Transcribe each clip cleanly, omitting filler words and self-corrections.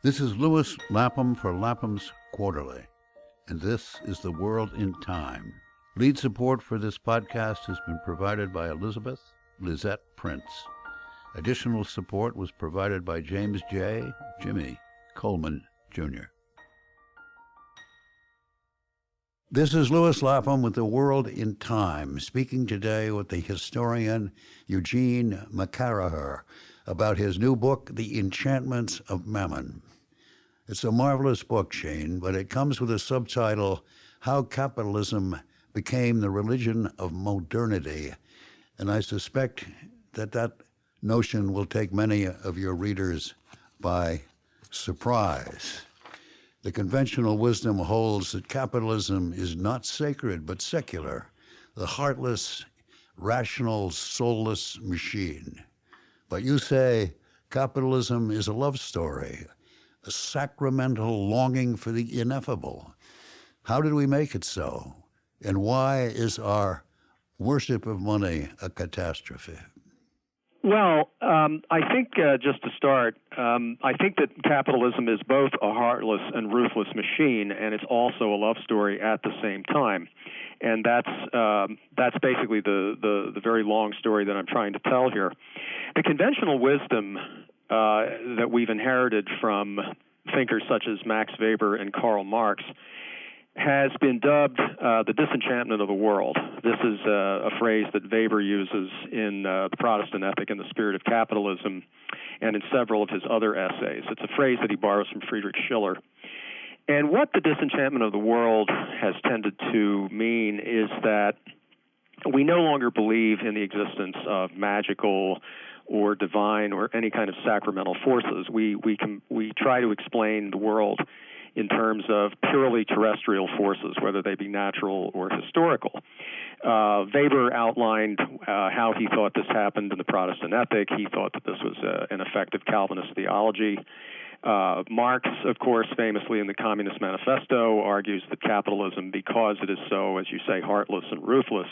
This is Louis Lapham for Lapham's Quarterly, and this is The World in Time. Lead support for this podcast has been provided by Elizabeth Lizette Prince. Additional support was provided by James J. Jimmy Coleman, Jr. This is Louis Lapham with The World in Time, speaking today with the historian Eugene McCarraher about his new book, The Enchantments of Mammon. It's a marvelous book, Shane, but it comes with a subtitle, How Capitalism Became the Religion of Modernity. And I suspect that notion will take many of your readers by surprise. The conventional wisdom holds that capitalism is not sacred but secular, the heartless, rational, soulless machine. But you say capitalism is a love story, a sacramental longing for the ineffable. How did we make it so? And why is our worship of money a catastrophe? Well, I think just to start, I think that capitalism is both a heartless and ruthless machine, and it's also a love story at the same time. And that's basically the very long story that I'm trying to tell here. The conventional wisdom that we've inherited from thinkers such as Max Weber and Karl Marx has been dubbed the disenchantment of the world. This is a phrase that Weber uses in The Protestant Ethic and the Spirit of Capitalism and in several of his other essays. It's a phrase that he borrows from Friedrich Schiller. And what the disenchantment of the world has tended to mean is that we no longer believe in the existence of magical or divine or any kind of sacramental forces. We try to explain the world in terms of purely terrestrial forces, whether they be natural or historical. Weber outlined how he thought this happened in the Protestant Ethic. He thought that this was an effective Calvinist theology. Marx, of course, famously in the Communist Manifesto, argues that capitalism, because it is so, as you say, heartless and ruthless,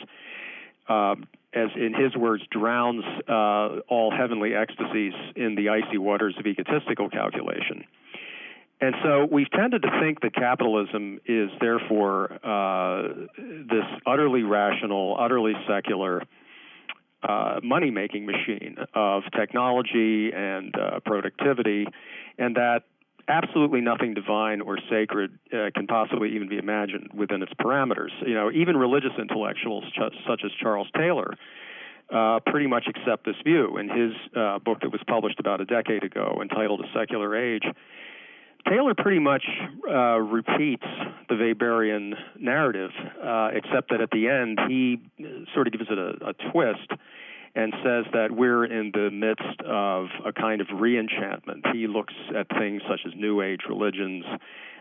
as in his words, drowns all heavenly ecstasies in the icy waters of egotistical calculation. And so we've tended to think that capitalism is therefore this utterly rational, utterly secular money-making machine of technology and productivity, and that absolutely nothing divine or sacred can possibly even be imagined within its parameters. You know, even religious intellectuals such as Charles Taylor pretty much accept this view. In his book that was published about a decade ago entitled A Secular Age, Taylor pretty much repeats the Weberian narrative, except that at the end he sort of gives it a twist and says that we're in the midst of a kind of re-enchantment. He looks at things such as New Age religions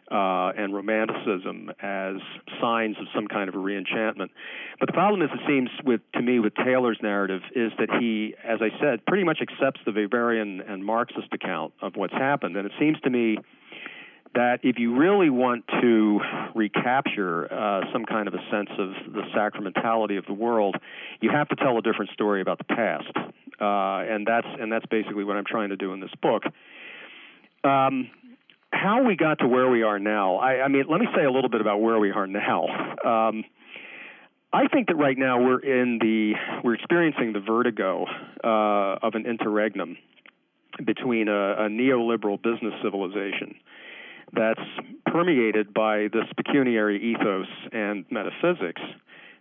and Romanticism as signs of some kind of a re-enchantment. But the problem is, it seems to me with Taylor's narrative, is that he, as I said, pretty much accepts the Weberian and Marxist account of what's happened. And it seems to me that if you really want to recapture some kind of a sense of the sacramentality of the world, you have to tell a different story about the past, and that's basically what I'm trying to do in this book. How we got to where we are now, I mean, let me say a little bit about where we are now. I think that right now we're experiencing the vertigo of an interregnum between a neoliberal business civilization that's permeated by this pecuniary ethos and metaphysics,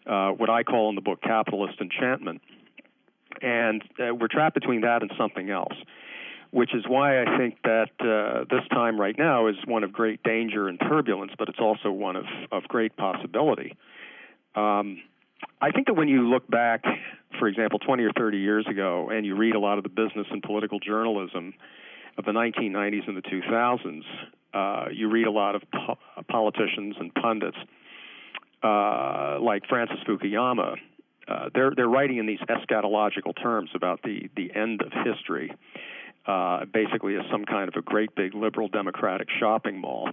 what I call in the book capitalist enchantment. And we're trapped between that and something else, which is why I think that this time right now is one of great danger and turbulence, but it's also one of great possibility. I think that when you look back, for example, 20 or 30 years ago, and you read a lot of the business and political journalism of the 1990s and the 2000s, you read a lot of politicians and pundits like Francis Fukuyama. They're writing in these eschatological terms about the end of history, basically as some kind of a great big liberal democratic shopping mall.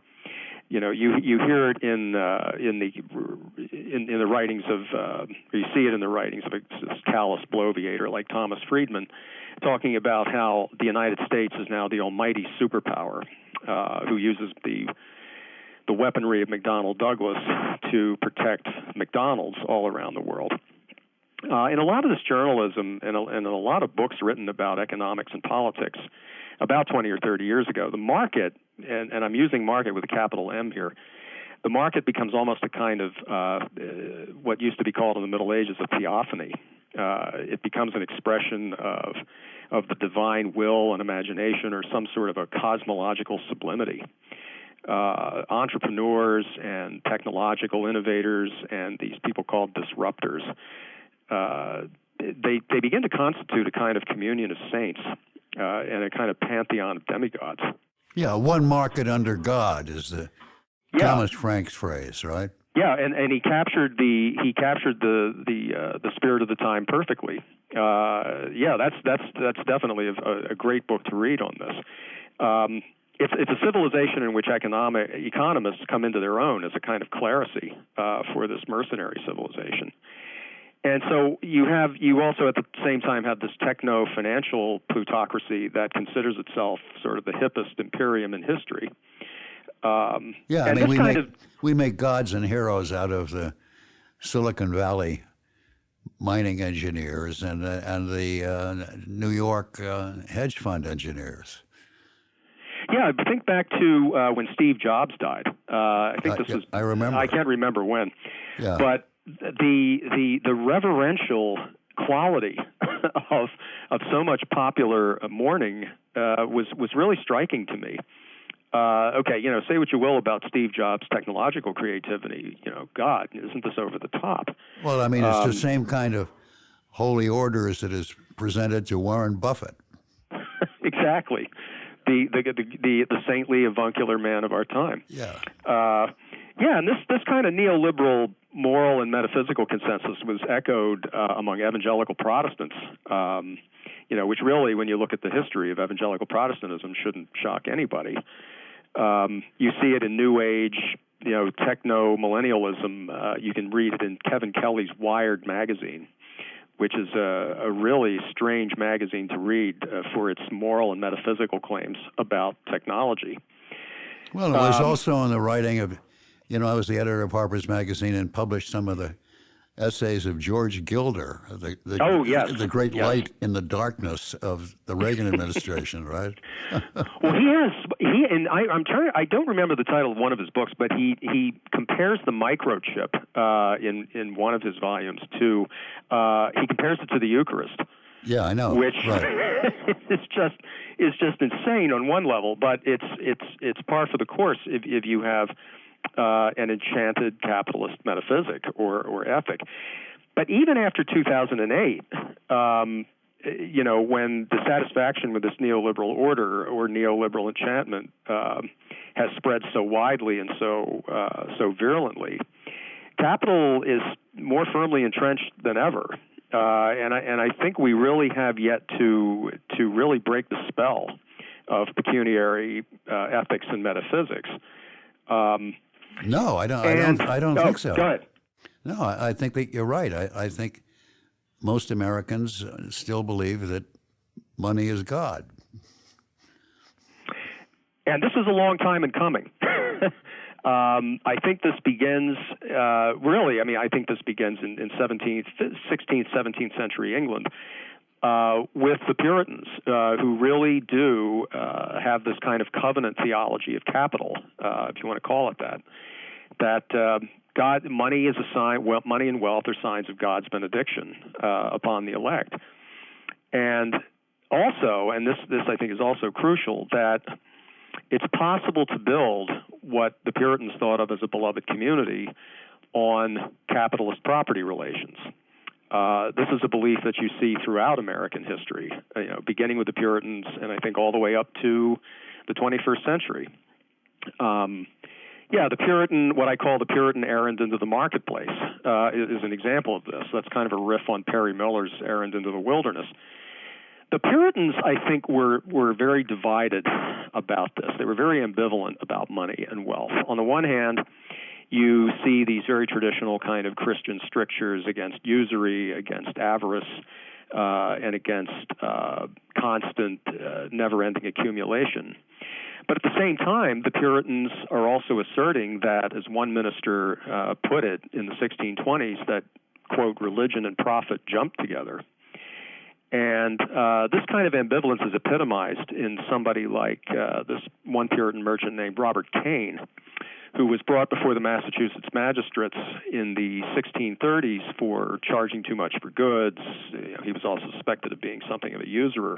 You know, you hear it in the writings of, or you see it in the writings of this callous bloviator like Thomas Friedman, talking about how the United States is now the almighty superpower, who uses the weaponry of McDonnell Douglas to protect McDonald's all around the world. In a lot of this journalism and a lot of books written about economics and politics about 20 or 30 years ago, the market, and I'm using market with a capital M here, the market becomes almost a kind of what used to be called in the Middle Ages a theophany. It becomes an expression of the divine will and imagination, or some sort of a cosmological sublimity. Entrepreneurs and technological innovators and these people called disruptors, they begin to constitute a kind of communion of saints and a kind of pantheon of demigods. Yeah, one market under God is the Thomas Frank's phrase, right? Yeah, and he captured the spirit of the time perfectly. That's definitely a great book to read on this. It's a civilization in which economists come into their own as a kind of clerisy for this mercenary civilization. And so you also at the same time have this techno-financial plutocracy that considers itself sort of the hippest imperium in history. We make gods and heroes out of the Silicon Valley mining engineers and the New York hedge fund engineers. Yeah, think back to when Steve Jobs died. I think this was. I remember. I can't remember when. Yeah. But the reverential quality of so much popular mourning was really striking to me. Say what you will about Steve Jobs' technological creativity. God, isn't this over the top? Well, I mean, it's the same kind of holy orders that is presented to Warren Buffett. Exactly. The saintly avuncular man of our time. Yeah. And this kind of neoliberal moral and metaphysical consensus was echoed among evangelical Protestants, which really, when you look at the history of evangelical Protestantism, shouldn't shock anybody. You see it in New Age, techno-millennialism. You can read it in Kevin Kelly's Wired magazine, which is a really strange magazine to read for its moral and metaphysical claims about technology. Well, it was also in the writing of, I was the editor of Harper's Magazine and published some of the essays of George Gilder, the great light in the darkness of the Reagan administration, right? Well, I don't remember the title of one of his books, but he compares the microchip in one of his volumes to he compares it to the Eucharist. Yeah, I know. Which right. is just insane on one level, but it's par for the course if you have an enchanted capitalist metaphysic or ethic. But even after 2008, when dissatisfaction with this neoliberal order or neoliberal enchantment has spread so widely and so virulently, capital is more firmly entrenched than ever. And I think we really have yet to really break the spell of pecuniary ethics and metaphysics. No, I don't think so. Go ahead. No, I think that you're right. I think most Americans still believe that money is God. And this is a long time in coming. I think this begins, I think this begins in 16th, 17th century England with the Puritans, who really do have this kind of covenant theology of capital, if you want to call it that. That money is a sign. Well, money and wealth are signs of God's benediction upon the elect, and also, and this I think is also crucial, that it's possible to build what the Puritans thought of as a beloved community on capitalist property relations. This is a belief that you see throughout American history, beginning with the Puritans and I think all the way up to the 21st century. The Puritan, what I call the Puritan errand into the marketplace, is an example of this. That's kind of a riff on Perry Miller's errand into the wilderness. The Puritans, I think, were very divided about this. They were very ambivalent about money and wealth. On the one hand, you see these very traditional kind of Christian strictures against usury, against avarice, and against constant, never-ending accumulation. But at the same time, the Puritans are also asserting that, as one minister put it in the 1620s, that, quote, religion and profit jump together. And this kind of ambivalence is epitomized in somebody like this one Puritan merchant named Robert Kane, who was brought before the Massachusetts magistrates in the 1630s for charging too much for goods. He was also suspected of being something of a usurer.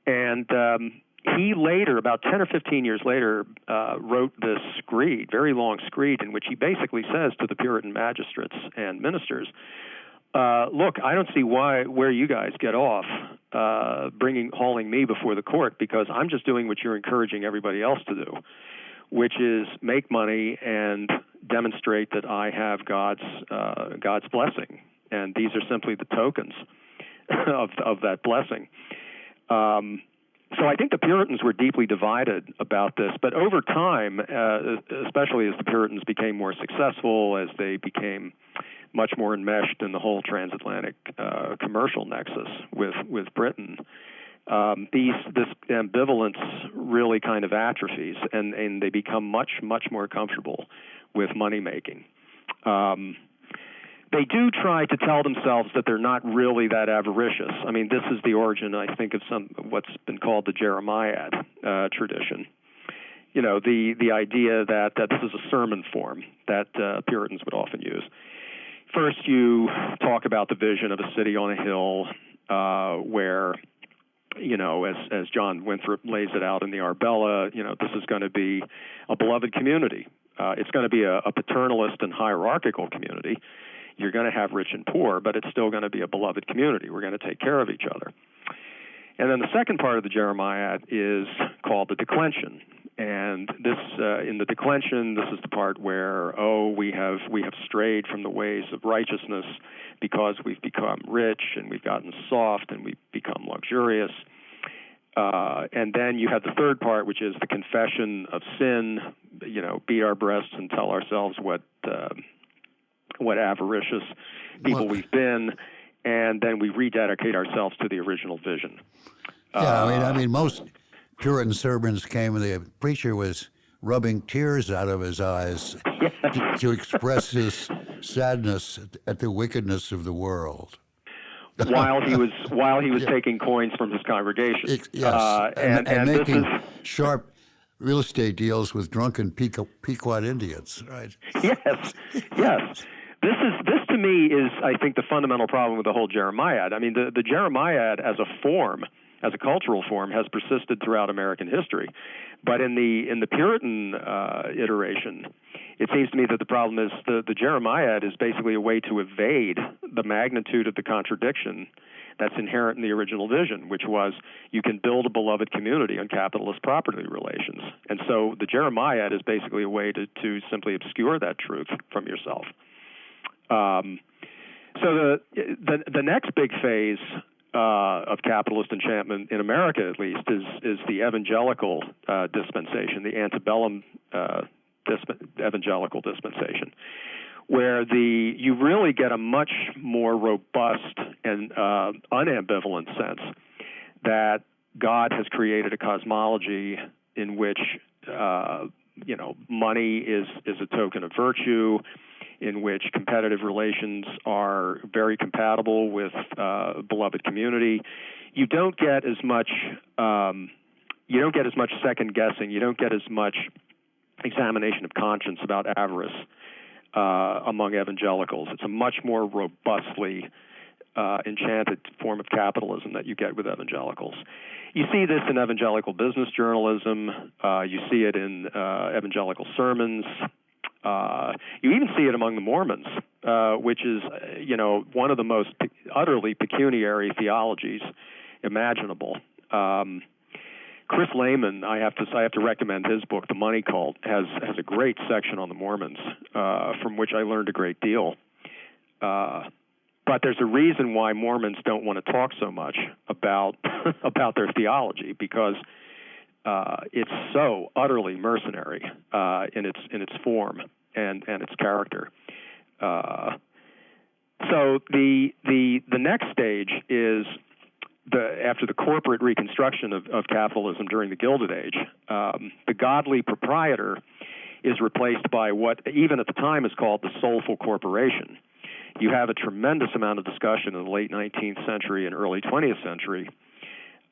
And he later, about 10 or 15 years later, wrote this screed, very long screed, in which he basically says to the Puritan magistrates and ministers, look, I don't see where you guys get off hauling me before the court, because I'm just doing what you're encouraging everybody else to do, which is make money and demonstrate that I have God's blessing, and these are simply the tokens of that blessing. So I think the Puritans were deeply divided about this, but over time, especially as the Puritans became more successful, as they became much more enmeshed in the whole transatlantic commercial nexus with Britain, this ambivalence really kind of atrophies, and they become much more comfortable with money making. They do try to tell themselves that they're not really that avaricious. I mean, this is the origin, I think, of what's been called the Jeremiad tradition. You know, the idea that this is a sermon form that Puritans would often use. First, you talk about the vision of a city on a hill where, you know, as John Winthrop lays it out in the Arbella, you know, this is going to be a beloved community. It's going to be a paternalist and hierarchical community. You're going to have rich and poor, but it's still going to be a beloved community. We're going to take care of each other. And then the second part of the Jeremiad is called the declension. And this, in the declension, this is the part where, we have strayed from the ways of righteousness because we've become rich and we've gotten soft and we've become luxurious. And then you have the third part, which is the confession of sin. You know, beat our breasts and tell ourselves what avaricious people we've been, and then we rededicate ourselves to the original vision. Yeah, I mean, most Puritan sermons came and the preacher was rubbing tears out of his eyes to express his sadness at the wickedness of the world. While he was taking coins from his congregation. Yes, and making sharp real estate deals with drunken Pequot Indians, right? Yes. This to me is, I think, the fundamental problem with the whole Jeremiad. I mean, the Jeremiad as a form, as a cultural form, has persisted throughout American history. But in the Puritan iteration, it seems to me that the problem is the Jeremiad is basically a way to evade the magnitude of the contradiction that's inherent in the original vision, which was you can build a beloved community on capitalist property relations. And so the Jeremiad is basically a way to simply obscure that truth from yourself. So the next big phase of capitalist enchantment in America, at least, is the evangelical dispensation, the antebellum evangelical dispensation, where you really get a much more robust and unambivalent sense that God has created a cosmology in which money is a token of virtue, in which competitive relations are very compatible with beloved community. You don't get as much second guessing. You don't get as much examination of conscience about avarice among evangelicals. It's a much more robustly enchanted form of capitalism that you get with evangelicals. You see this in evangelical business journalism. You see it in evangelical sermons. You even see it among the Mormons, which is, one of the most utterly pecuniary theologies imaginable. Chris Lehman, I have to recommend his book, The Money Cult, has a great section on the Mormons, from which I learned a great deal. But there's a reason why Mormons don't want to talk so much about their theology, because it's so utterly mercenary in its form and its character. So the next stage is after the corporate reconstruction of capitalism during the Gilded Age, the godly proprietor is replaced by what even at the time is called the Soulful Corporation. You have a tremendous amount of discussion in the late 19th century and early 20th century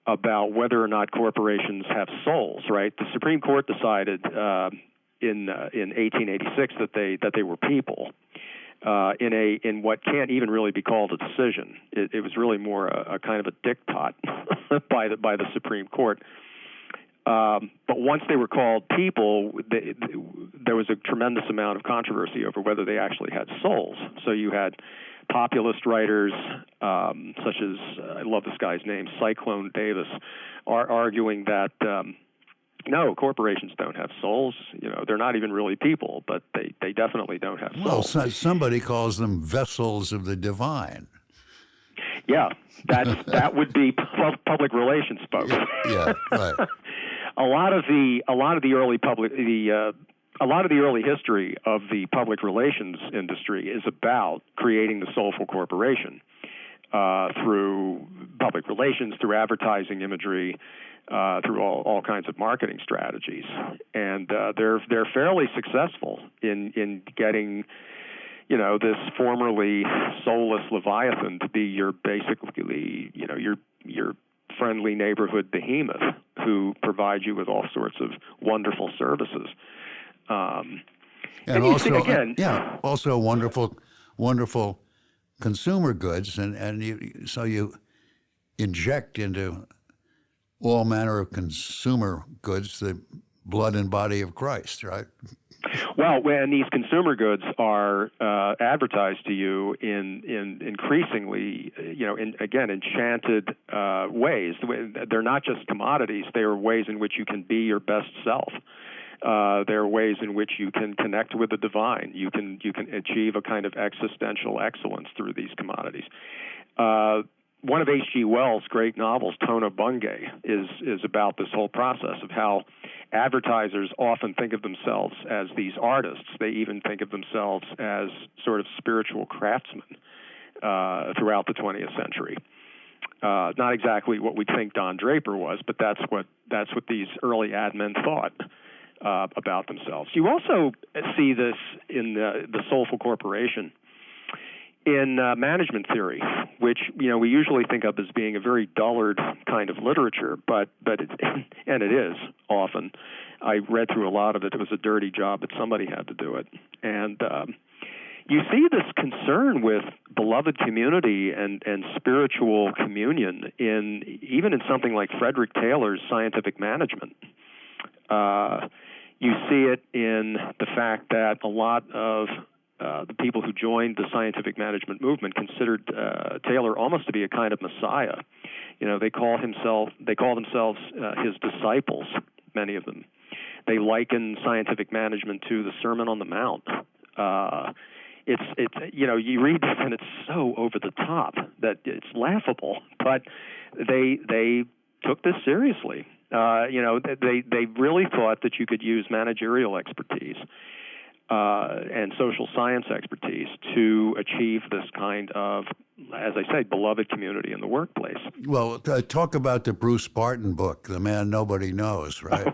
about whether or not corporations have souls. Right? The Supreme Court decided in 1886 that they were people. In what can't even really be called a decision. It was really more a kind of a diktat by the Supreme Court. But once they were called people, there was a tremendous amount of controversy over whether they actually had souls. So you had populist writers such as, I love this guy's name, Cyclone Davis, are arguing that no, corporations don't have souls. They're not even really people, but they definitely don't have souls. Well, somebody calls them vessels of the divine. Yeah, that would be public relations folks. Yeah, right. A lot of the early history of the public relations industry is about creating the Soulful Corporation through public relations, through advertising imagery, through all kinds of marketing strategies, and they're fairly successful in getting this formerly soulless Leviathan to be your basically your friendly neighborhood behemoth who provides you with all sorts of wonderful services. And also, also wonderful consumer goods, and you inject into all manner of consumer goods the blood and body of Christ, right? Well, when these consumer goods are advertised to you in increasingly, enchanted ways. They're not just commodities; they are ways in which you can be your best self. There are ways in which you can connect with the divine. You can achieve a kind of existential excellence through these commodities. One of H.G. Wells' great novels, Tono Bungay, is about this whole process of how advertisers often think of themselves as these artists. They even think of themselves as sort of spiritual craftsmen throughout the 20th century. Not exactly what we think Don Draper was, but that's what these early ad men thought about themselves. You also see this in the Soulful Corporation in management theory, which we usually think of as being a very dullard kind of literature, but it is often. I read through a lot of it. It was a dirty job, but somebody had to do it. And you see this concern with beloved community and spiritual communion even in something like Frederick Taylor's Scientific Management. You see it in the fact that a lot of the people who joined the scientific management movement considered Taylor almost to be a kind of messiah. They call themselves his disciples. Many of them. They liken scientific management to the Sermon on the Mount. It's you read this and it's so over the top that it's laughable. But they took this seriously. They really thought that you could use managerial expertise and social science expertise to achieve this kind of, as I say, beloved community in the workplace. Well, talk about the Bruce Barton book, The Man Nobody Knows, right?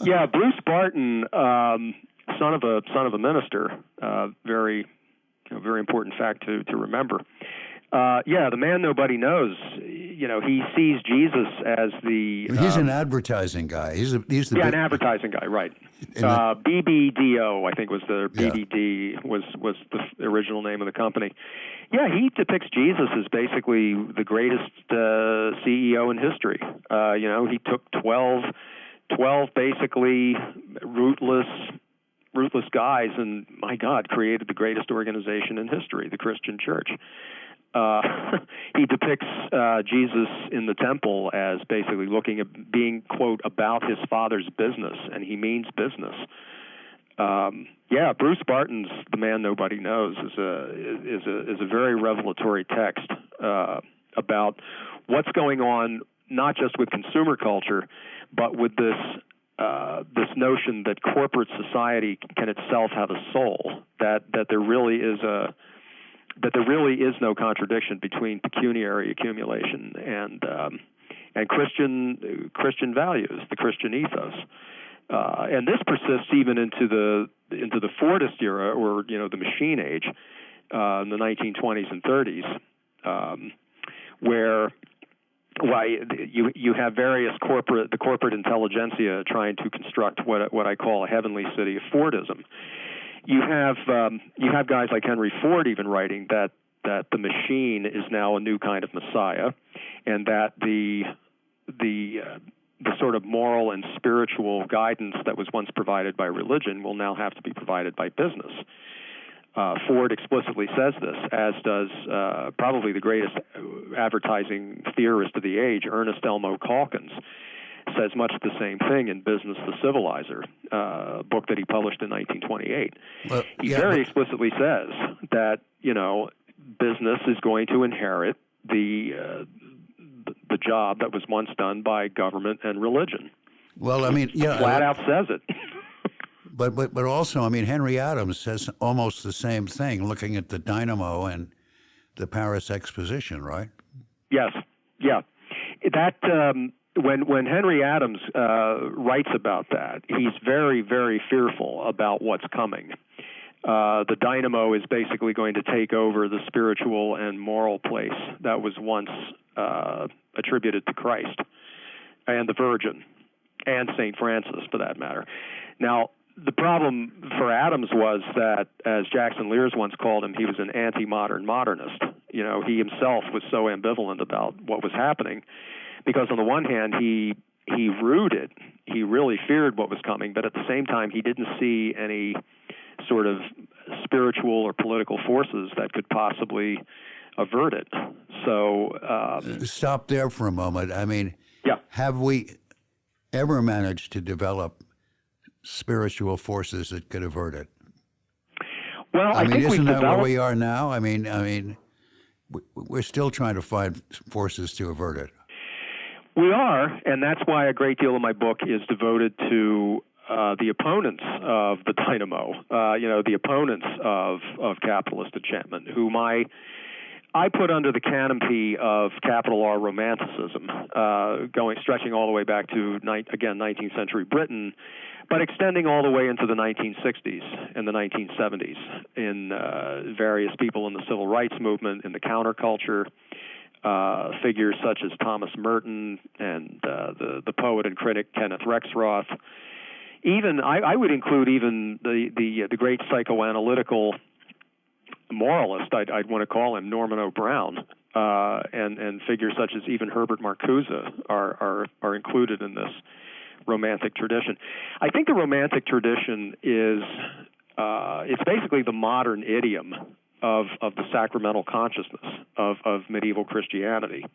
Yeah, Bruce Barton, son of a minister, very important fact to remember. The man nobody knows. He sees Jesus as the. He's an advertising guy. He's an advertising guy, right? BBDO, I think was the BBD was the original name of the company. Yeah, he depicts Jesus as basically the greatest CEO in history. He took 12 basically rootless guys, and my God, created the greatest organization in history, the Christian Church. He depicts Jesus in the temple as basically being, quote, about his Father's business, and he means business. Bruce Barton's "The Man Nobody Knows" is a very revelatory text about what's going on, not just with consumer culture, but with this notion that corporate society can itself have a soul, that there really is that there really is no contradiction between pecuniary accumulation and Christian values, the Christian ethos. And this persists even into the Fordist era, or the machine age, in the 1920s and 30s, where you have the corporate intelligentsia trying to construct what I call a heavenly city of Fordism. You have guys like Henry Ford even writing that the machine is now a new kind of Messiah, and that the sort of moral and spiritual guidance that was once provided by religion will now have to be provided by business. Ford explicitly says this, as does probably the greatest advertising theorist of the age, Ernest Elmo Calkins, says much the same thing in Business the Civilizer, a book that he published in 1928. He very explicitly says that business is going to inherit the job that was once done by government and religion. Well, I mean, flat out says it. But also, I mean, Henry Adams says almost the same thing, looking at the dynamo and the Paris Exposition, right? Yes, yeah. That when Henry Adams writes about that, he's very, very fearful about what's coming. The dynamo is basically going to take over the spiritual and moral place that was once attributed to Christ and the Virgin and St. Francis, for that matter. Now, the problem for Adams was that, as Jackson Lears once called him, he was an anti-modern modernist. He himself was so ambivalent about what was happening, because on the one hand, he really feared what was coming, but at the same time, he didn't see any sort of spiritual or political forces that could possibly avert it. So stop there for a moment. I mean, have we ever managed to develop spiritual forces that could avert it? Well, I think isn't that where we are now? I mean, we're still trying to find forces to avert it. We are, and that's why a great deal of my book is devoted to the opponents of the dynamo, the opponents of capitalist enchantment, whom I put under the canopy of capital R Romanticism, stretching all the way back to 19th century Britain, but extending all the way into the 1960s and the 1970s in various people in the civil rights movement, in the counterculture, figures such as Thomas Merton and the poet and critic Kenneth Rexroth. Even I would include even the great psychoanalytical moralist, I'd want to call him, Norman O. Brown, and figures such as even Herbert Marcuse are included in this Romantic tradition. I think the Romantic tradition is it's basically the modern idiom of the sacramental consciousness of medieval Christianity.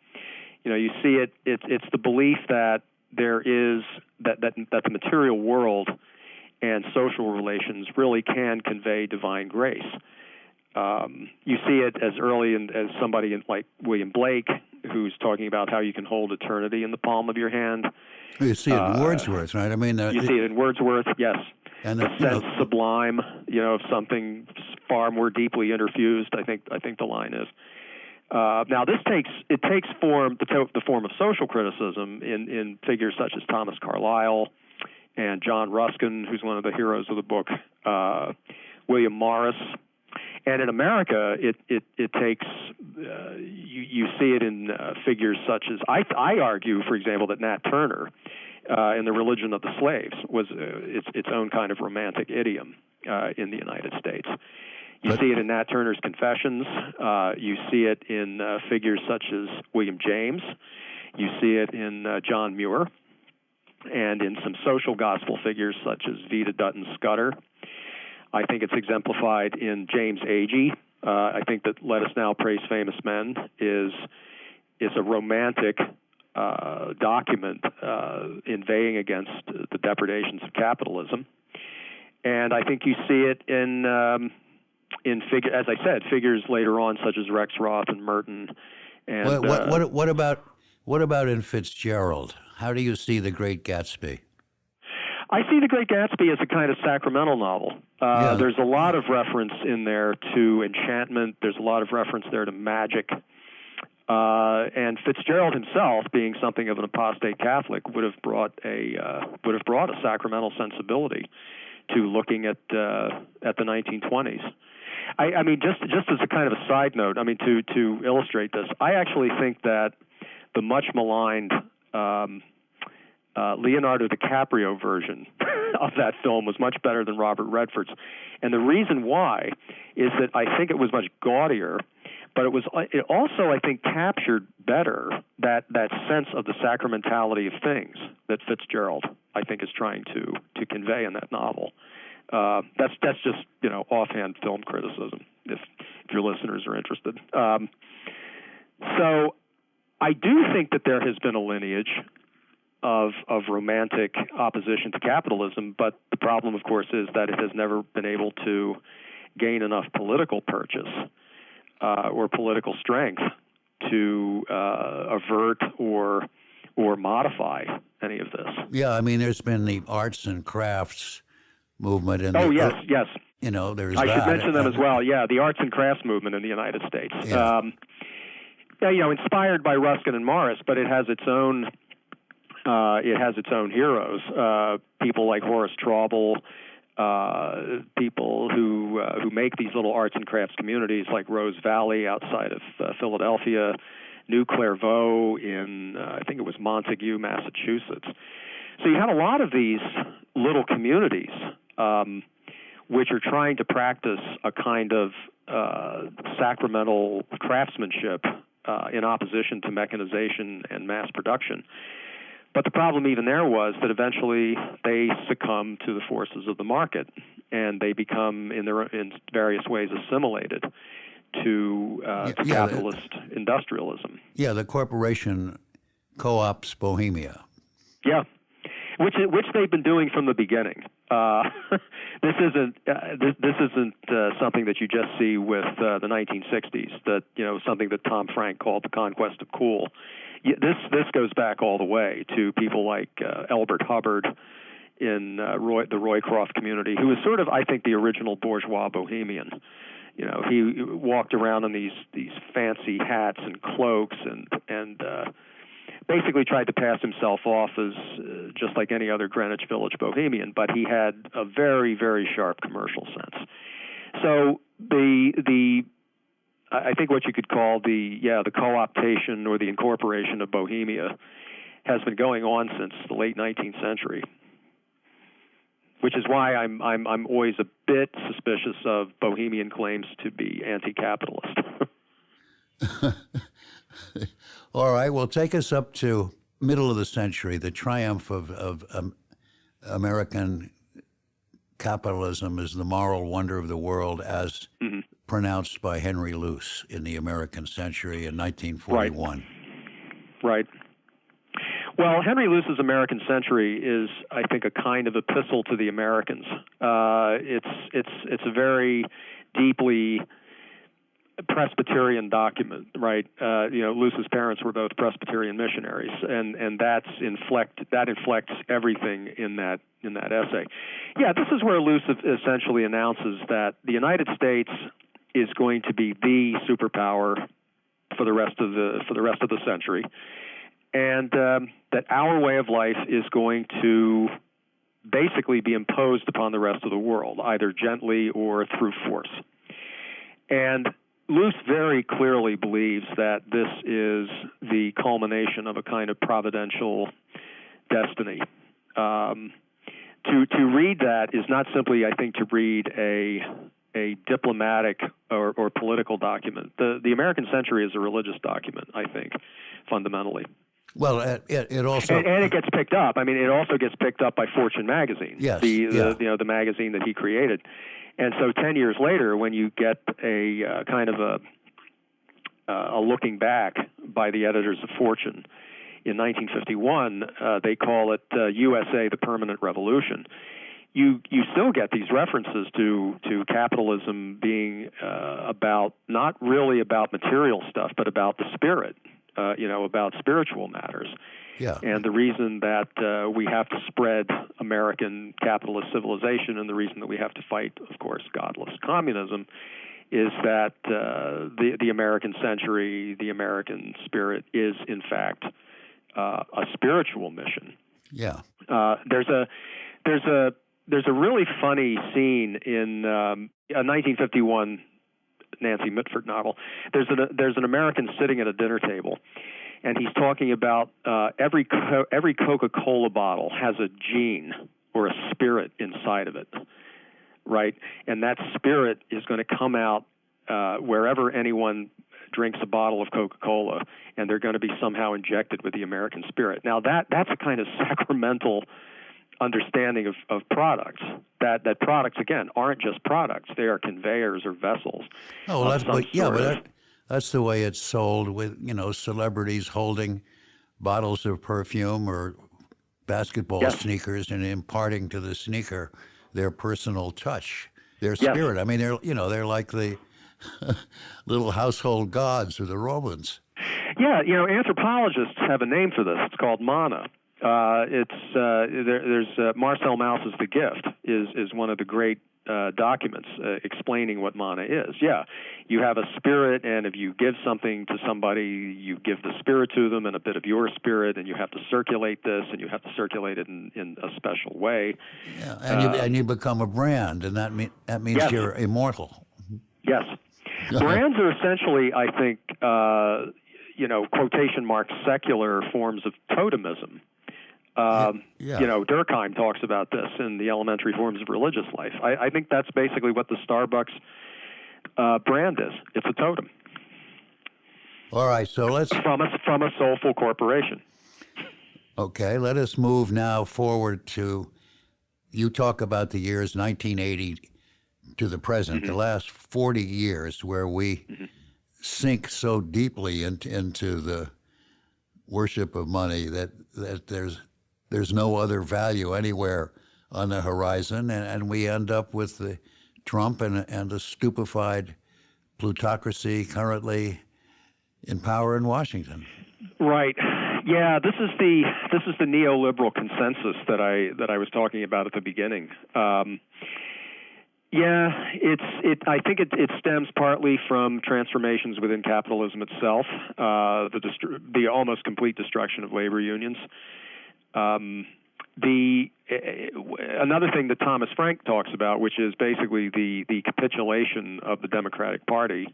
You see it's the belief that there is that the material world and social relations really can convey divine grace. You see it as early as somebody like William Blake, who's talking about how you can hold eternity in the palm of your hand. You see it in Wordsworth, right? I mean, you see it in Wordsworth, yes. And the sense sublime, of something far more deeply interfused. I think the line is. Now this takes form the form of social criticism in figures such as Thomas Carlyle and John Ruskin, who's one of the heroes of the book, William Morris. And in America, it takes you see it in figures such as I argue, for example, that Nat Turner in The Religion of the Slaves was its own kind of romantic idiom in the United States. You see it in Nat Turner's Confessions. You see it in figures such as William James. You see it in John Muir, and in some social gospel figures such as Vida Dutton Scudder. I think it's exemplified in James Agee. I think that Let Us Now Praise Famous Men is a romantic document inveighing against the depredations of capitalism. And I think you see it in as I said, figures later on such as Rexroth and Merton. And what about in Fitzgerald? How do you see The Great Gatsby? I see The Great Gatsby as a kind of sacramental novel. There's a lot of reference in there to enchantment. There's a lot of reference there to magic. And Fitzgerald himself, being something of an apostate Catholic, would have brought a sacramental sensibility to looking at the 1920s. I mean, just as a kind of a side note, I mean, to illustrate this, I actually think that the much maligned Leonardo DiCaprio version of that film was much better than Robert Redford's, and the reason why is that I think it was much gaudier, but it also, I think, captured better that sense of the sacramentality of things that Fitzgerald, I think, is trying to convey in that novel. That's just offhand film criticism, if your listeners are interested. So I do think that there has been a lineage of romantic opposition to capitalism, but the problem, of course, is that it has never been able to gain enough political purchase or political strength to avert or modify any of this. Yeah, I mean, there's been the arts and crafts movement. Yes. There's I should mention them as well. Yeah, the arts and crafts movement in the United States. Yeah. Inspired by Ruskin and Morris, but it has its own heroes. People like Horace Traubel, people who make these little arts and crafts communities, like Rose Valley outside of Philadelphia, New Clairvaux in I think it was Montague, Massachusetts. So you have a lot of these little communities which are trying to practice a kind of sacramental craftsmanship in opposition to mechanization and mass production. But the problem even there was that eventually they succumb to the forces of the market, and they become, in various ways, assimilated to capitalist industrialism. Yeah, the corporation co-ops Bohemia. Yeah, which they've been doing from the beginning. This isn't something that you just see with the 1960s. That something that Tom Frank called the conquest of cool. This goes back all the way to people like Elbert Hubbard in the Roycroft community, who was sort of, I think, the original bourgeois bohemian. He walked around in these fancy hats and cloaks and basically tried to pass himself off as just like any other Greenwich Village bohemian, but he had a very, very sharp commercial sense. So I think what you could call the co-optation or the incorporation of Bohemia has been going on since the late 19th century, which is why I'm always a bit suspicious of Bohemian claims to be anti-capitalist. All right, well, take us up to middle of the century, the triumph of American capitalism as the moral wonder of the world, as pronounced by Henry Luce in the American Century in 1941. Right. Well, Henry Luce's American Century is, I think, a kind of epistle to the Americans. It's a very deeply Presbyterian document, right? Luce's parents were both Presbyterian missionaries, and that inflects everything in that essay. Yeah, this is where Luce essentially announces that the United States is going to be the superpower for the rest of the century, and that our way of life is going to basically be imposed upon the rest of the world, either gently or through force. And Luce very clearly believes that this is the culmination of a kind of providential destiny. To read that is not simply, I think, to read a diplomatic or political document. The American Century is a religious document, I think, fundamentally. Well, it also and it gets picked up. I mean, it also gets picked up by Fortune magazine. Yes, the magazine that he created. And so 10 years later, when you get a kind of a looking back by the editors of Fortune in 1951, they call it USA, the Permanent Revolution. You still get these references to capitalism being about, not really about material stuff, but about the spirit about spiritual matters. Yeah. And the reason that we have to spread American capitalist civilization, and the reason that we have to fight, of course, godless communism, is that the American century, the American spirit, is in fact a spiritual mission. Yeah. There's a really funny scene in a 1951 Nancy Mitford novel. There's an American sitting at a dinner table, and he's talking about every Coca-Cola bottle has a gene or a spirit inside of it, right? And that spirit is going to come out wherever anyone drinks a bottle of Coca-Cola, and they're going to be somehow injected with the American spirit. Now that's a kind of sacramental understanding of products. That products, again, aren't just products; they are conveyors or vessels. Oh, well, that's the way it's sold, with celebrities holding bottles of perfume or basketball sneakers and imparting to the sneaker their personal touch, their spirit. I mean, they're like the little household gods of the Romans. Yeah, anthropologists have a name for this. It's called mana. There's Marcel Mauss's The Gift is one of the great documents explaining what mana is. Yeah, you have a spirit, and if you give something to somebody, you give the spirit to them and a bit of your spirit, and you have to circulate this, and you have to circulate it in a special way. Yeah, and you become a brand, and that means you're immortal. Yes. Brands are essentially, I think, quotation marks, secular forms of totemism. Durkheim talks about this in the elementary forms of religious life. I think that's basically what the Starbucks brand is. It's a totem. All right, so let's from a soulful corporation. Okay, let us move now forward to. You talk about the years 1980 to the present, the last 40 years, where we sink so deeply into the worship of money that there's no other value anywhere on the horizon, and we end up with the Trump and a stupefied plutocracy currently in power in Washington. Right. Yeah, this is the neoliberal consensus that I was talking about at the beginning. I think it stems partly from transformations within capitalism itself, the almost complete destruction of labor unions. Another thing that Thomas Frank talks about, which is basically the capitulation of the Democratic Party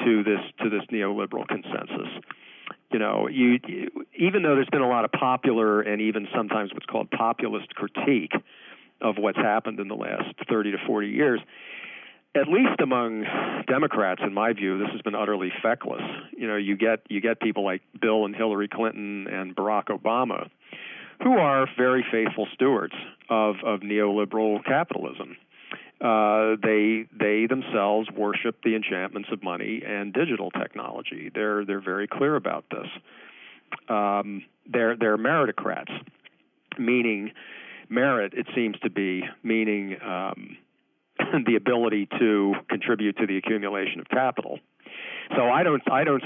to this neoliberal consensus. Even though there's been a lot of popular and even sometimes what's called populist critique of what's happened in the last 30 to 40 years, at least among Democrats, in my view, this has been utterly feckless. You get people like Bill and Hillary Clinton and Barack Obama, who are very faithful stewards of neoliberal capitalism. They themselves worship the enchantments of money and digital technology. They're very clear about this. They're meritocrats, meaning merit, it seems to be, meaning the ability to contribute to the accumulation of capital. So I don't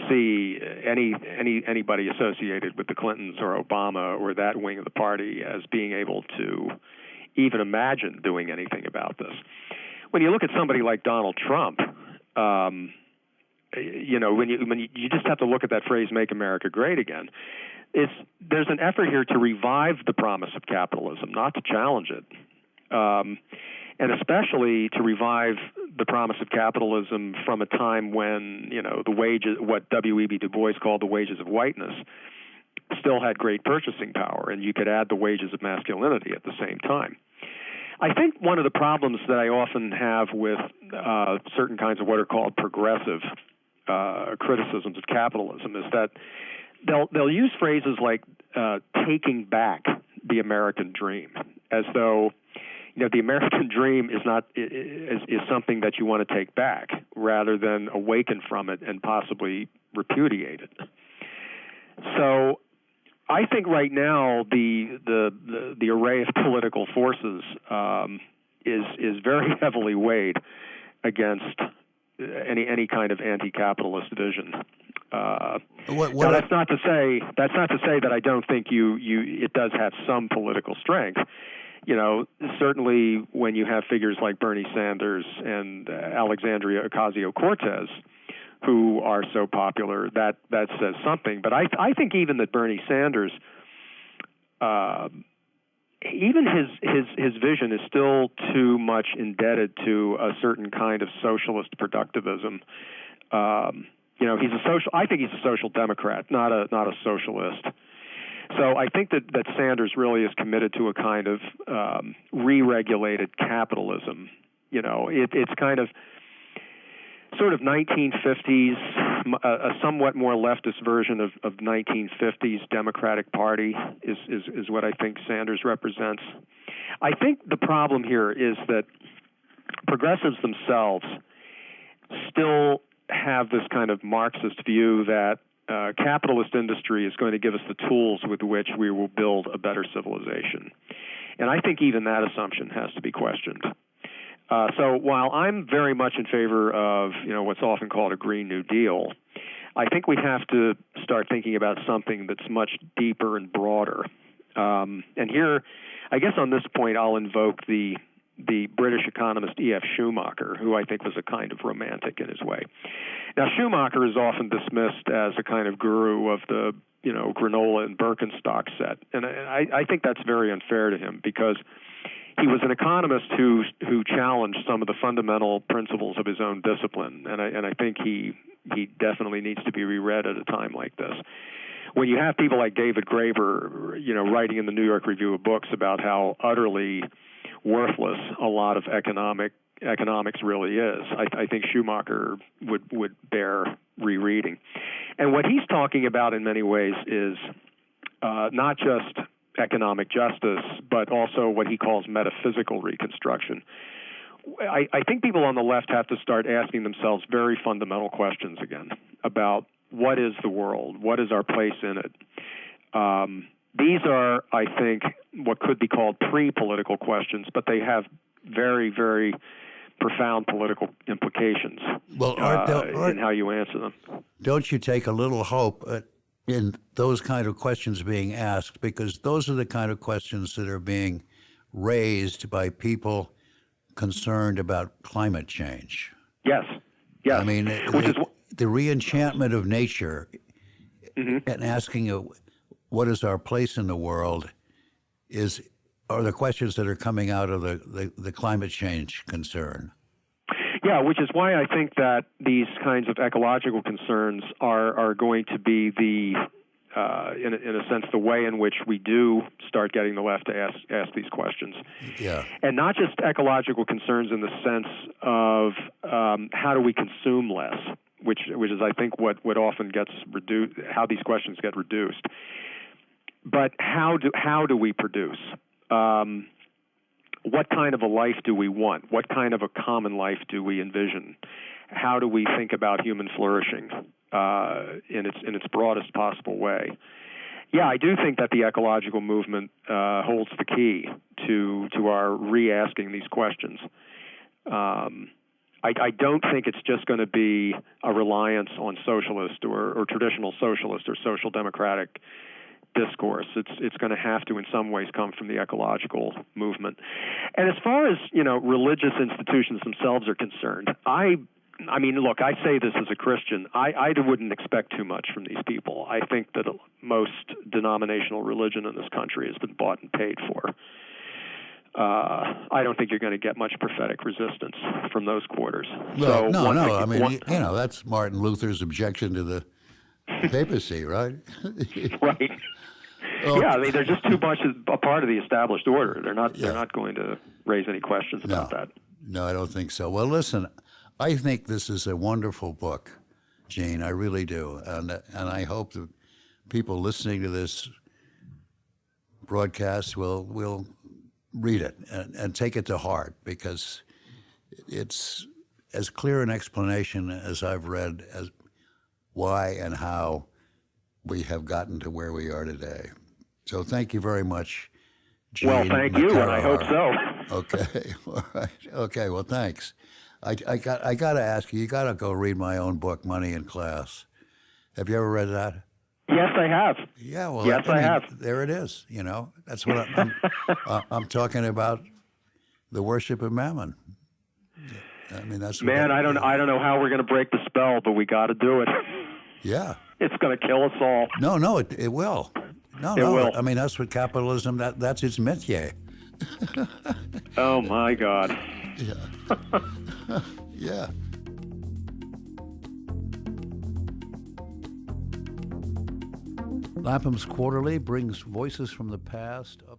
see anybody associated with the Clintons or Obama or that wing of the party as being able to even imagine doing anything about this. When you look at somebody like Donald Trump, when you just have to look at that phrase "Make America Great Again." There's an effort here to revive the promise of capitalism, not to challenge it. And especially to revive the promise of capitalism from a time when, the wages, what W.E.B. Du Bois called the wages of whiteness, still had great purchasing power, and you could add the wages of masculinity at the same time. I think one of the problems that I often have with certain kinds of what are called progressive criticisms of capitalism is that they'll use phrases like taking back the American dream, as though the American dream is something that you want to take back rather than awaken from it and possibly repudiate it. So I think right now the array of political forces is very heavily weighed against any kind of anti-capitalist vision. Now, that's not to say that I don't think it does have some political strength. Certainly when you have figures like Bernie Sanders and Alexandria Ocasio-Cortez, who are so popular, that says something. But I think even that Bernie Sanders, even his vision is still too much indebted to a certain kind of socialist productivism. I think he's a social democrat, not a socialist. So I think that Sanders really is committed to a kind of re-regulated capitalism. It's kind of sort of 1950s, a somewhat more leftist version of 1950s Democratic Party is what I think Sanders represents. I think the problem here is that progressives themselves still have this kind of Marxist view that capitalist industry is going to give us the tools with which we will build a better civilization. And I think even that assumption has to be questioned. So while I'm very much in favor of what's often called a Green New Deal, I think we have to start thinking about something that's much deeper and broader. And here, I guess on this point, I'll invoke the British economist E.F. Schumacher, who I think was a kind of romantic in his way. Now, Schumacher is often dismissed as a kind of guru of the granola and Birkenstock set, and I think that's very unfair to him, because he was an economist who challenged some of the fundamental principles of his own discipline, and I think he definitely needs to be reread at a time like this. When you have people like David Graeber, writing in the New York Review of Books about how utterly worthless a lot of economics really is, I think Schumacher would bear rereading. And what he's talking about in many ways is not just economic justice, but also what he calls metaphysical reconstruction. I think people on the left have to start asking themselves very fundamental questions again about what is the world, what is our place in it. These are, I think, what could be called pre-political questions, but they have very, very profound political implications in how you answer them. Don't you take a little hope in those kind of questions being asked, because those are the kind of questions that are being raised by people concerned about climate change? Yes. I mean, the re-enchantment of nature, mm-hmm. and asking what is our place in the world are the questions that are coming out of the climate change concern. Yeah, which is why I think that these kinds of ecological concerns are going to be in a sense, the way in which we do start getting the left to ask these questions. Yeah. And not just ecological concerns in the sense of how do we consume less, which is, I think, what often gets reduced, how these questions get reduced. But how do we produce? What kind of a life do we want? What kind of a common life do we envision? How do we think about human flourishing in its broadest possible way? Yeah, I do think that the ecological movement holds the key to our re-asking these questions. I don't think it's just going to be a reliance on socialist or traditional socialist or social democratic discourse. It's going to have to, in some ways, come from the ecological movement. And as far as religious institutions themselves are concerned, I mean, look, I say this as a Christian. I wouldn't expect too much from these people. I think that most denominational religion in this country has been bought and paid for. I don't think you're going to get much prophetic resistance from those quarters. No. I mean, that's Martin Luther's objection to the papacy, right? Right. Oh. Yeah, I mean, they're just too much a part of the established order. They're not going to raise any questions about that. No, I don't think so. Well, listen, I think this is a wonderful book, Gene. I really do, and I hope that people listening to this broadcast will read it and take it to heart, because it's as clear an explanation as I've read as why and how we have gotten to where we are today. So thank you very much, Gene. Well, thank you, and I hope so. Okay, all right. Okay, well, thanks. I got to ask you. You got to go read my own book, Money in Class. Have you ever read that? Yes, I have. Yeah, well, Yes, I have. There it is. That's what I'm talking about. The worship of Mammon. I mean, that's what Man, I don't know how we're going to break the spell, but we got to do it. Yeah. It's going to kill us all. No, it will. No. It will. I mean, that's what capitalism. That's its métier. Oh my God. Yeah. Yeah. Lapham's Quarterly brings voices from the past up